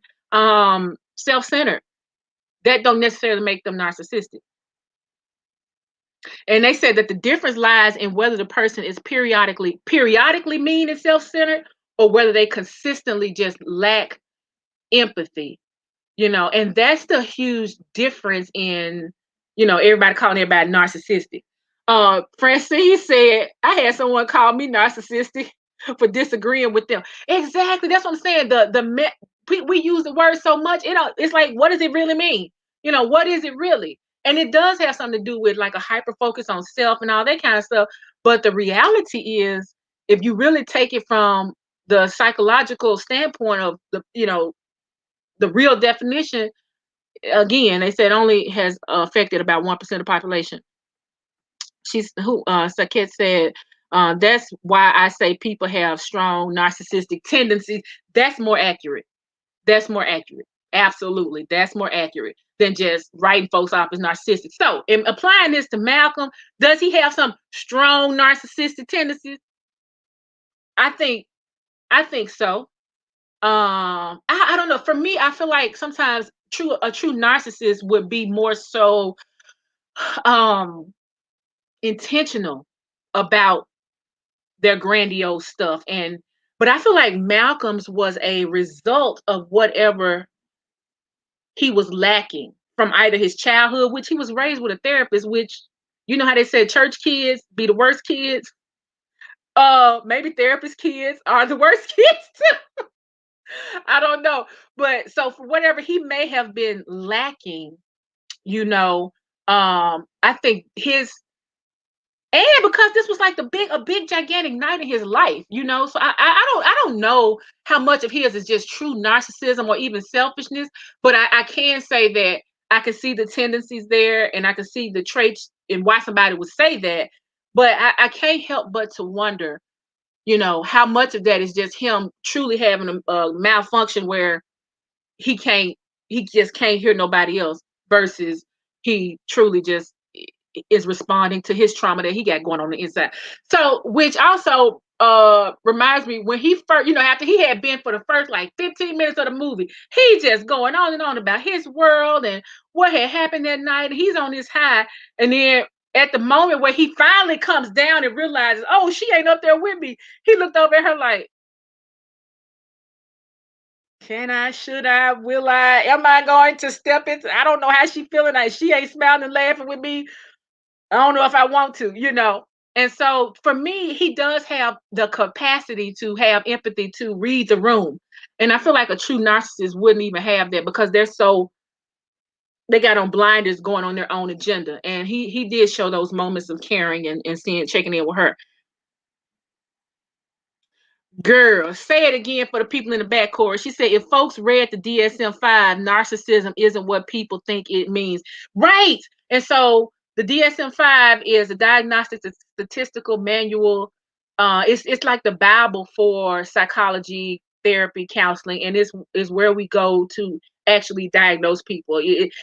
self-centered. That don't necessarily make them narcissistic. And they said that the difference lies in whether the person is periodically mean and self-centered, or whether they consistently just lack empathy. And that's the huge difference in, everybody calling everybody narcissistic. Francine said, I had someone call me narcissistic for disagreeing with them. Exactly. That's what I'm saying. We use the word so much, it's like, what does it really mean? What is it really? And it does have something to do with like a hyper focus on self and all that kind of stuff. But the reality is, if you really take it from the psychological standpoint of the real definition, again, they said only has affected about 1% of the population. Saket said, that's why I say people have strong narcissistic tendencies. That's more accurate. That's more accurate. Absolutely. That's more accurate than just writing folks off as narcissistic. So, in applying this to Malcolm, does he have some strong narcissistic tendencies? I think so. I don't know. For me, I feel like sometimes a true narcissist would be more so um intentional about their grandiose stuff, but I feel like Malcolm's was a result of whatever he was lacking from either his childhood, which he was raised with a therapist, which, how they said church kids be the worst kids. Maybe therapist kids are the worst kids too. I don't know. But so for whatever he may have been lacking, I think and because this was like a big gigantic night in his life, so I don't know how much of his is just true narcissism or even selfishness, but I can say that I can see the tendencies there, and I can see the traits and why somebody would say that. But I can't help but to wonder, how much of that is just him truly having a malfunction where he can't he just can't hear nobody else, versus he truly just is responding to his trauma that he got going on the inside. So, which also reminds me, when he first, after he had been for the first like 15 minutes of the movie, he just going on and on about his world and what had happened that night. He's on his high, and then at the moment where he finally comes down and realizes, oh, she ain't up there with me, he looked over at her like, can I, should I, will I, am I going to step into, I don't know how she feeling, like she ain't smiling and laughing with me. I don't know if I want to, you know. And so for me, he does have the capacity to have empathy to read the room. And I feel like a true narcissist wouldn't even have that because they got on blinders going on their own agenda. And he did show those moments of caring and seeing, checking in with her. Girl, say it again for the people in the back chorus. She said, if folks read the DSM-5, narcissism isn't what people think it means. Right. And so the DSM-5 is a diagnostic statistical manual. It's like the Bible for psychology, therapy, counseling, and this is where we go to actually diagnose people.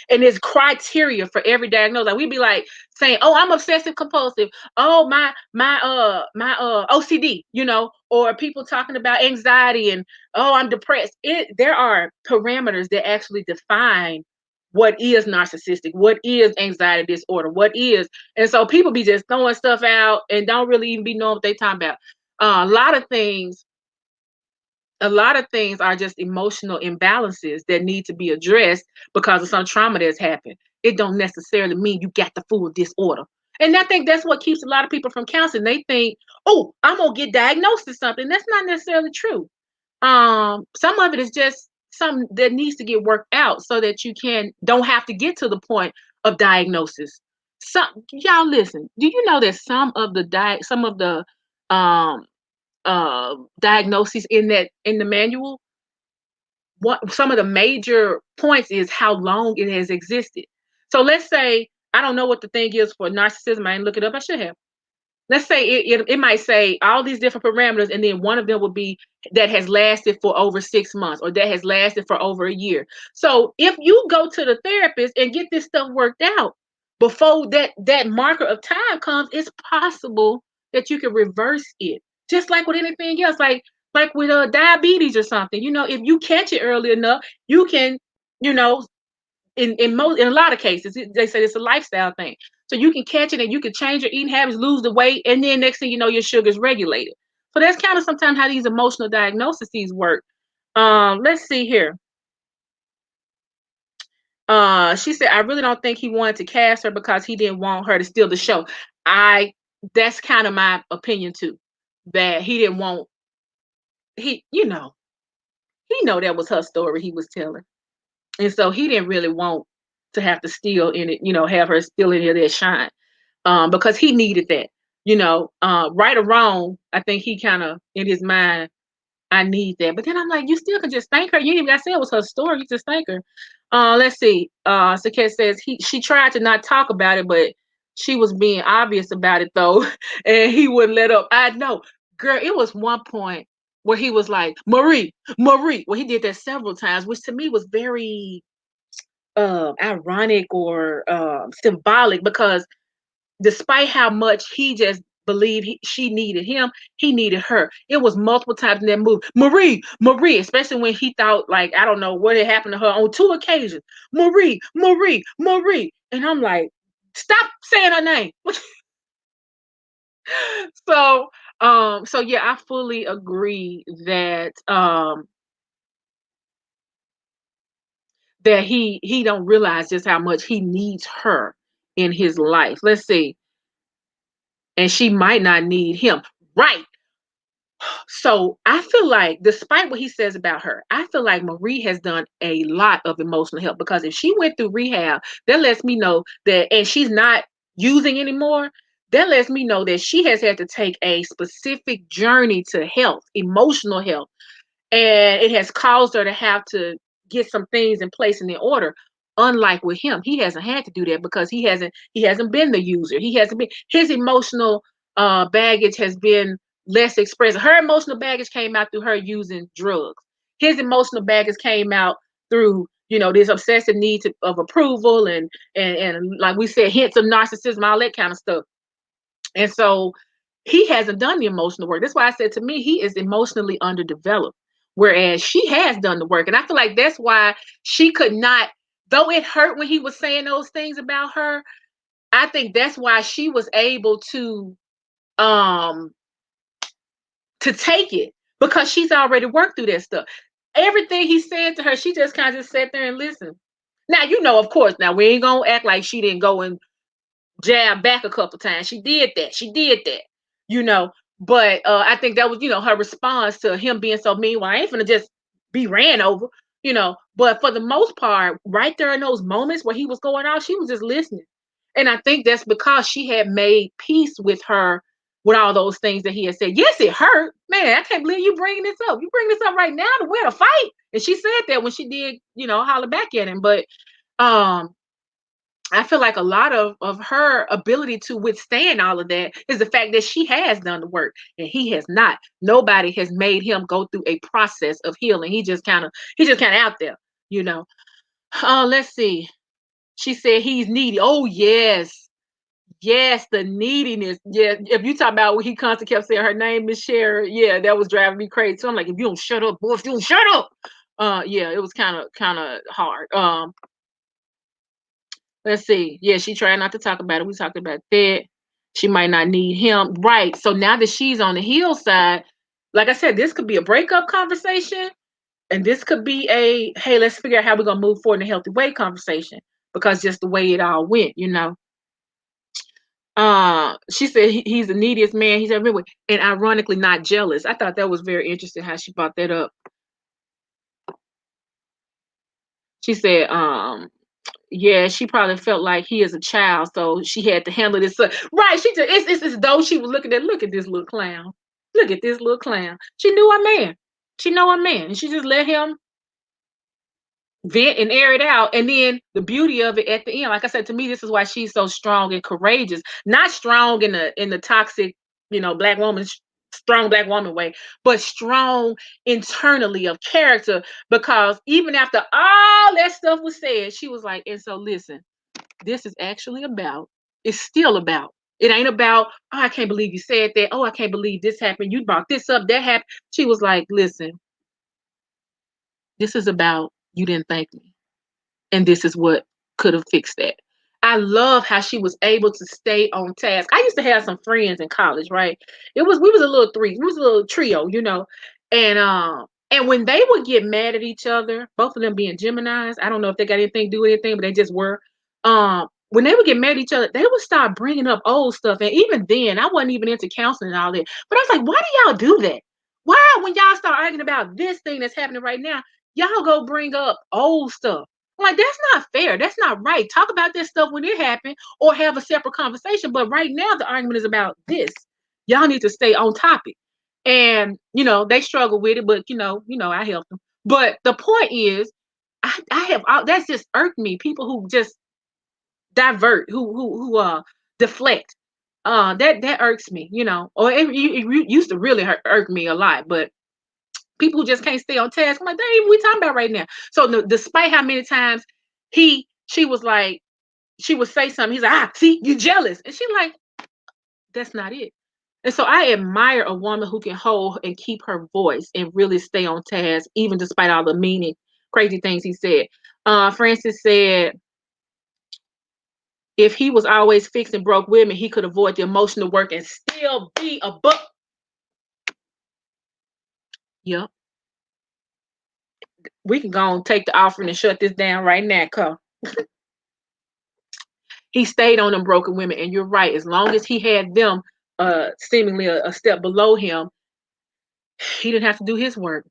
And there's criteria for every diagnosis. Like we'd be like saying, "Oh, I'm obsessive compulsive. Oh, my OCD," you know, or people talking about anxiety and, "Oh, I'm depressed." There are parameters that actually define what is narcissistic, what is anxiety disorder, what is, and so people be just throwing stuff out and don't really even be knowing what they talking about. A lot of things, a lot of things are just emotional imbalances that need to be addressed because of some trauma that's happened. It don't necessarily mean you got the full disorder. And I think that's what keeps a lot of people from counseling. They think, oh, I'm gonna get diagnosed with something. That's not necessarily true. Some of it is just something that needs to get worked out so that you can don't have to get to the point of diagnosis. Some y'all listen, do you know that some of the um diagnoses in the manual, what some of the major points is how long it has existed. So let's say I don't know what the thing is for narcissism. I didn't look it up. I should have. Let's say it might say all these different parameters, and then one of them would be that has lasted for over 6 months or that has lasted for over a year. So if you go to the therapist and get this stuff worked out before that marker of time comes, it's possible that you can reverse it. Just like with anything else, like with diabetes or something. You know, if you catch it early enough, you can, you know, in a lot of cases they say it's a lifestyle thing, so you can catch it and you can change your eating habits, lose the weight, and then next thing you know your sugar's regulated. So that's kind of sometimes how these emotional diagnoses work. Let's see here. She said, I really don't think he wanted to cast her because he didn't want her to steal the show. I That's kind of my opinion too, that he didn't want, he you know, he know that was her story he was telling. And so he didn't really want to have to steal in it, you know, have her steal any of that shine. Because he needed that, you know, right or wrong. I think he kind of in his mind, I need that. But then I'm like, you still can just thank her. You didn't even got to say it was her story. You just thank her. Let's see. Saket says she tried to not talk about it, but she was being obvious about it though, and he wouldn't let up. I know, girl. It was one point where he was like, Marie, Marie. Well, he did that several times, which to me was very ironic or symbolic because despite how much he just believed she needed him, he needed her. It was multiple times in that movie. Marie, Marie, especially when he thought, like, I don't know what had happened to her on two occasions. Marie, Marie, Marie. And I'm like, stop saying her name. So so yeah, I fully agree that he don't realize just how much he needs her in his life. Let's see. And she might not need him. Right. So I feel like, despite what he says about her, I feel like Marie has done a lot of emotional help because if she went through rehab, that lets me know that, and she's not using anymore, that lets me know that she has had to take a specific journey to health, emotional health, and it has caused her to have to get some things in place and in order. Unlike with him, he hasn't had to do that because he hasn't been the user. He hasn't been, his emotional baggage has been less expressive. Her emotional baggage came out through her using drugs. His emotional baggage came out through, you know, this obsessive need of approval and like we said, hints of narcissism, all that kind of stuff. And so he hasn't done the emotional work. That's why I said, to me, he is emotionally underdeveloped, whereas she has done the work. And I feel like that's why she could not, though it hurt when he was saying those things about her, I think that's why she was able um to take it, because she's already worked through that stuff. Everything he said to her, she just kind of just sat there and listened. Now, of course, now we ain't gonna act like she didn't go and jab back a couple times. She did that. She did that. You know, but I think that was, her response to him being so mean. Well, I ain't finna just be ran over. But for the most part, right there in those moments where he was going out, she was just listening. And I think that's because she had made peace with her, with all those things that he had said. Yes, it hurt. Man, I can't believe you bringing this up. You bring this up right now to win a fight. And she said that when she did, holler back at him. But um I feel like a lot of her ability to withstand all of that is the fact that she has done the work and he has not. Nobody has made him go through a process of healing. He just kind of out there, you know. Let's see. She said he's needy. Oh yes. Yes, the neediness. Yeah, if you talk about when he constantly kept saying her name is Sherry, yeah, that was driving me crazy. So I'm like, if you don't shut up, boy, if you don't shut up. Yeah, it was kind of hard. Let's see. Yeah, she tried not to talk about it. We talked about that. She might not need him. Right. So now that she's on the heel side, like I said, this could be a breakup conversation. And this could be a, hey, let's figure out how we're gonna move forward in a healthy way conversation. Because just the way it all went. She said he's the neediest man he's ever been with. And ironically not jealous. I thought that was very interesting how she brought that up. She said, yeah, she probably felt like he is a child, so she had to handle this. Right, she just it's as though she was looking at look at this little clown. Look at this little clown. She knew her man. She know her man, and she just let him vent and air it out. And then the beauty of it at the end, like I said, to me, this is why she's so strong and courageous. Not strong in the toxic, black woman, strong black woman way, but strong internally of character. Because even after all that stuff was said, she was like, and so listen, this is actually about, it's still about. It ain't about, oh, I can't believe you said that. Oh, I can't believe this happened. You brought this up, that happened. She was like, listen, this is about you didn't thank me. And this is what could have fixed that. I love how she was able to stay on task. I used to have some friends in college, right? We was a little we was a little trio. And when they would get mad at each other, both of them being Geminis, I don't know if they got anything to do with anything, but they just were. When they would get mad at each other, they would start bringing up old stuff. And even then, I wasn't even into counseling and all that. But I was like, why do y'all do that? Why, when y'all start arguing about this thing that's happening right now, y'all go bring up old stuff? I'm like, that's not fair. That's not right. Talk about this stuff when it happened or have a separate conversation. But right now, the argument is about this. Y'all need to stay on topic. And, they struggle with it, but, I help them. But the point is, I have, that's just irked me. People who just divert, who deflect. That irks me. Or it used to really irk me a lot. But people who just can't stay on task, I'm like, that ain't what we talking about right now. So despite how many times she was like, she would say something, he's like, see, you jealous. And she like, that's not it. And so I admire a woman who can hold and keep her voice and really stay on task, even despite all the meaning, crazy things he said. Francis said, if he was always fixing broke women, he could avoid the emotional work and still be a book. Yep. We can go and take the offering and shut this down right now, cuz he stayed on them broken women. And you're right. As long as he had them seemingly a step below him, he didn't have to do his work.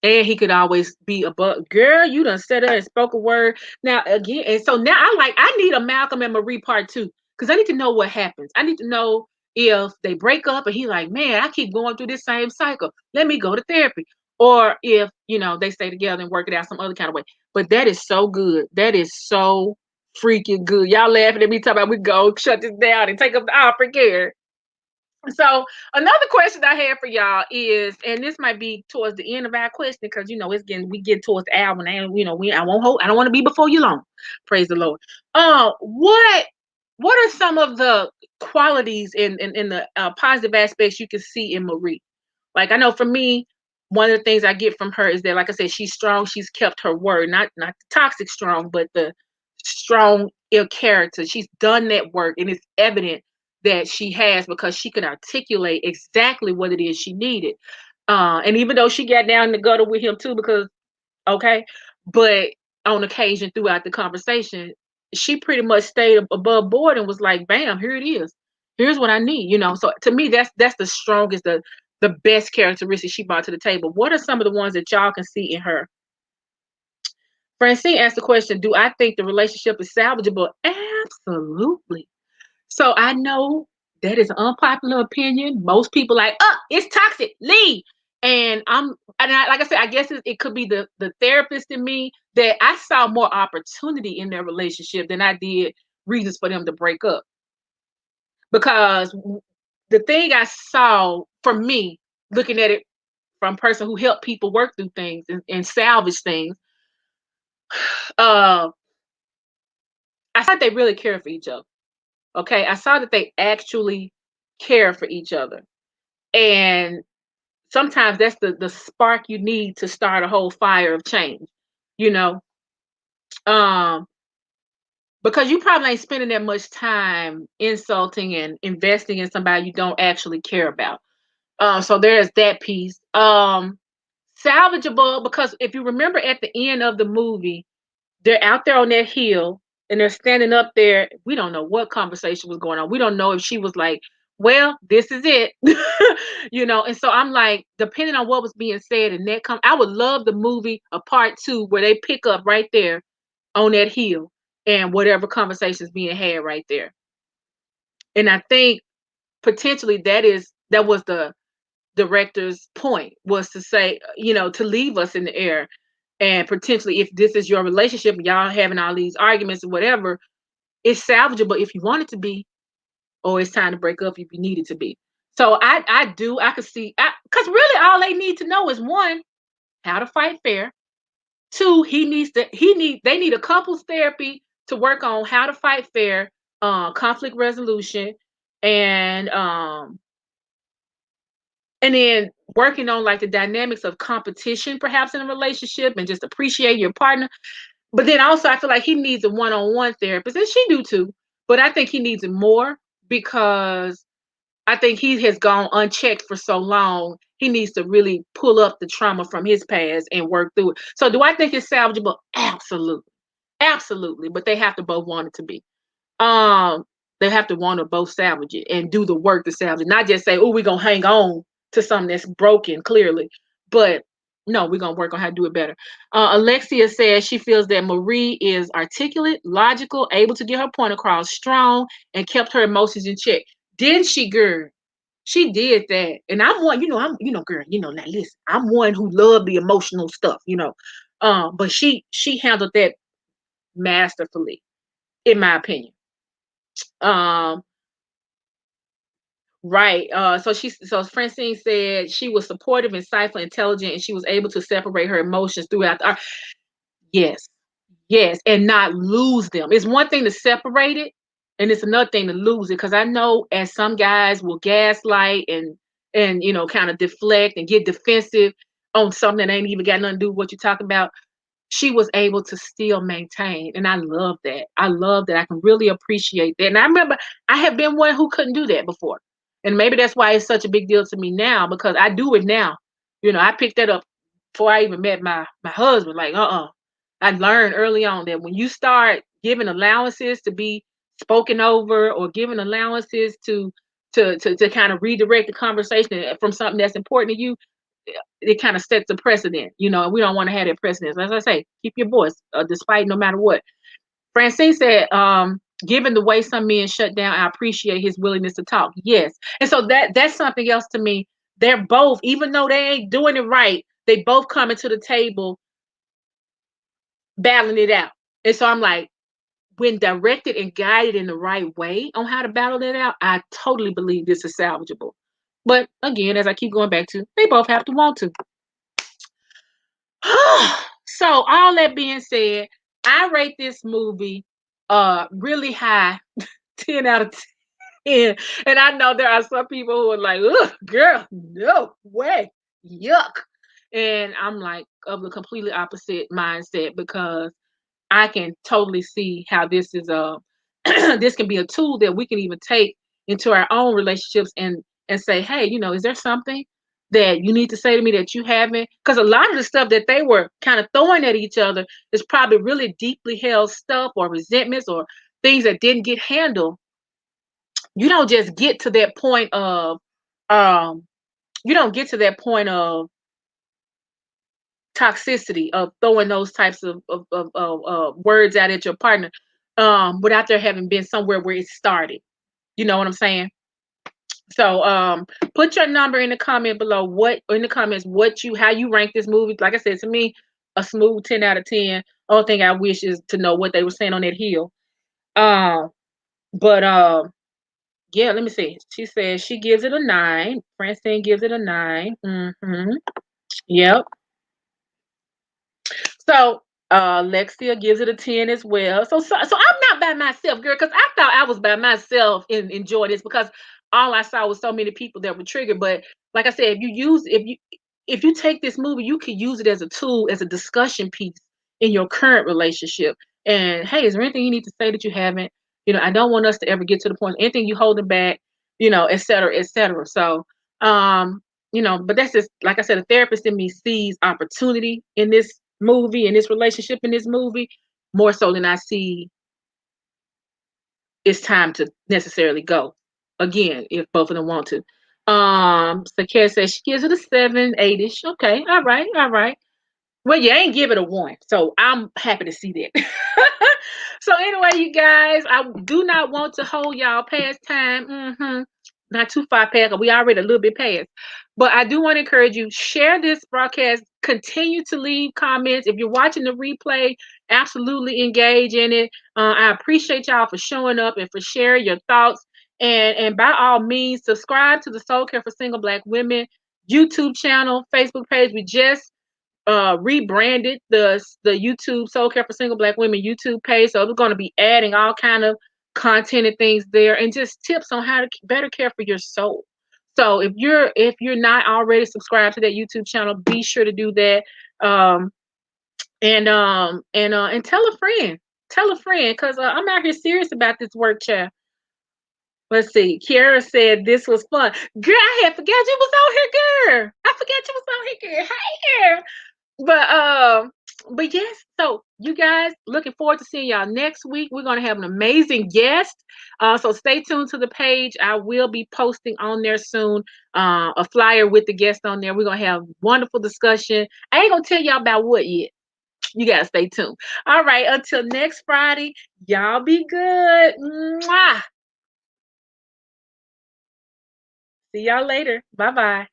And he could always be above. Girl, you done said that and spoke a word. Now again, and so now I need a Malcolm and Marie part two. Because I need to know what happens. I need to know if they break up and he like, man, I keep going through this same cycle. Let me go to therapy. Or if, they stay together and work it out some other kind of way. But that is so good. That is so freaking good. Y'all laughing at me talking about we go shut this down and take up the offering care. So another question I have for y'all is, and this might be towards the end of our question because we get towards the hour and I won't hold, I don't want to be before you long. Praise the Lord. What are some of the qualities in the positive aspects you can see in Marie? Like I know for me, one of the things I get from her is that, like I said, she's strong. She's kept her word, not the toxic strong, but the strong a character. She's done that work, and it's evident that she has because she can articulate exactly what it is she needed. And even though she got down in the gutter with him too, because okay, but on occasion throughout the conversation, she pretty much stayed above board and was like, "Bam, here it is. Here's what I need." So to me, that's the strongest, the best characteristic she brought to the table. What are some of the ones that y'all can see in her? Francine asked the question, "Do I think the relationship is salvageable?" Absolutely. So I know that is an unpopular opinion. Most people like, "Oh, it's toxic. Leave." Like I said, I guess it could be the therapist in me that I saw more opportunity in their relationship than I did reasons for them to break up. Because the thing I saw for me, looking at it from a person who helped people work through things and salvage things, uh, I thought they really care for each other. Okay, I saw that they actually care for each other, and sometimes that's the spark you need to start a whole fire of change. You know, um, because you probably ain't spending that much time insulting and investing in somebody you don't actually care about. So there's that piece. Salvageable because if you remember at the end of the movie, they're out there on that hill and they're standing up there. We don't know what conversation was going on. We don't know if she was like, well, this is it. And so I'm like, depending on what was being said and I would love the movie a part two where they pick up right there on that hill and whatever conversations being had right there. And I think potentially that was the director's point, was to say, to leave us in the air. And potentially, if this is your relationship, y'all having all these arguments or whatever, it's salvageable if you want it to be, or it's time to break up if you need it to be. So I could see, because really all they need to know is one, how to fight fair. Two, they need a couples therapy to work on how to fight fair, conflict resolution, and and then working on like the dynamics of competition perhaps in a relationship and just appreciate your partner. But then also I feel like he needs a one-on-one therapist, and she do too. But I think he needs it more because I think he has gone unchecked for so long. He needs to really pull up the trauma from his past and work through it. So do I think it's salvageable? Absolutely. Absolutely. But they have to both want it to be. Um, they have to want to both salvage it and do the work to salvage it. Not just say, oh, we're gonna hang on to something that's broken, clearly. But no, we're gonna work on how to do it better. Alexia says she feels that Marie is articulate, logical, able to get her point across, strong, and kept her emotions in check. Didn't she, girl? She did that. And I'm one, girl, now listen, I'm one who loved the emotional stuff. But she handled that masterfully, in my opinion. Um, right. So Francine said she was supportive, insightful, intelligent, and she was able to separate her emotions throughout the art. Yes. Yes. And not lose them. It's one thing to separate it, and it's another thing to lose it. Because I know as some guys will gaslight and kind of deflect and get defensive on something that ain't even got nothing to do with what you're talking about. She was able to still maintain. And I love that. I love that. I can really appreciate that. And I remember I have been one who couldn't do that before. And maybe that's why it's such a big deal to me now, because I do it now. I picked that up before I even met my husband. Like, I learned early on that when you start giving allowances to be spoken over, or giving allowances to kind of redirect the conversation from something that's important to you, it kind of sets a precedent, and we don't want to have that precedent. As I say, keep your voice, despite no matter what. Francine said, given the way some men shut down, I appreciate his willingness to talk. Yes. And so that's something else to me. They're both, even though they ain't doing it right, they both coming to the table, battling it out. And so I'm like, when directed and guided in the right way on how to battle it out, I totally believe this is salvageable. But again, as I keep going back to, they both have to want to. So all that being said, I rate this movie really high, 10 out of 10. And I know there are some people who are like, ugh, girl, no way. Yuck. And I'm like of the completely opposite mindset, because I can totally see how this is a this can be a tool that we can even take into our own relationships and say, hey, is there something that you need to say to me that you haven't? Because a lot of the stuff that they were kind of throwing at each other is probably really deeply held stuff or resentments or things that didn't get handled. You don't just get to that point of um you don't get to that point of toxicity of throwing those types of words out at your partner without there having been somewhere where it started. You know what I'm saying? So put your number in the comment below, what in the comments what you how you rank this movie. Like I said, to me, a smooth 10 out of 10. Only thing I wish is to know what they were saying on that hill. Um but yeah, let me see. She says she gives it a 9. Francine gives it a 9. Yep. So Lexia gives it a 10 as well. So I'm not by myself, girl, because I thought I was by myself in enjoying this because all I saw was so many people that were triggered. But like I said, if you take this movie, you can use it as a tool, as a discussion piece in your current relationship. And hey, is there anything you need to say that you haven't? I don't want us to ever get to the point, anything you holding back, et cetera, et cetera. So um but that's just like I said, a therapist in me sees opportunity in this movie, in this relationship, in this movie, more so than I see it's time to necessarily go. Again, if both of them want to. So Kara says she gives it a 7, 8-ish. Okay, all right, all right. Well, you ain't give it a 1, so I'm happy to see that. So anyway, you guys, I do not want to hold y'all past time. Not too far past, 'cause we already a little bit past. But I do want to encourage you, share this broadcast. Continue to leave comments. If you're watching the replay, absolutely engage in it. I appreciate y'all for showing up and for sharing your thoughts. And by all means, subscribe to the Soul Care for Single Black Women YouTube channel, Facebook page. We just rebranded the YouTube Soul Care for Single Black Women YouTube page. So we're going to be adding all kind of content and things there, and just tips on how to better care for your soul. So if you're not already subscribed to that YouTube channel, be sure to do that. Um, and tell a friend. Tell a friend, because I'm out here serious about this work, chat. Let's see. Kiara said this was fun. Girl, I had forgot you was on here, girl. I forgot you was on here, girl. Hey, girl. But yes, so you guys, looking forward to seeing y'all next week. We're gonna have an amazing guest. So stay tuned to the page. I will be posting on there soon a flyer with the guest on there. We're gonna have wonderful discussion. I ain't gonna tell y'all about what yet. You gotta stay tuned. All right, until next Friday, y'all be good. Mwah. See y'all later. Bye bye.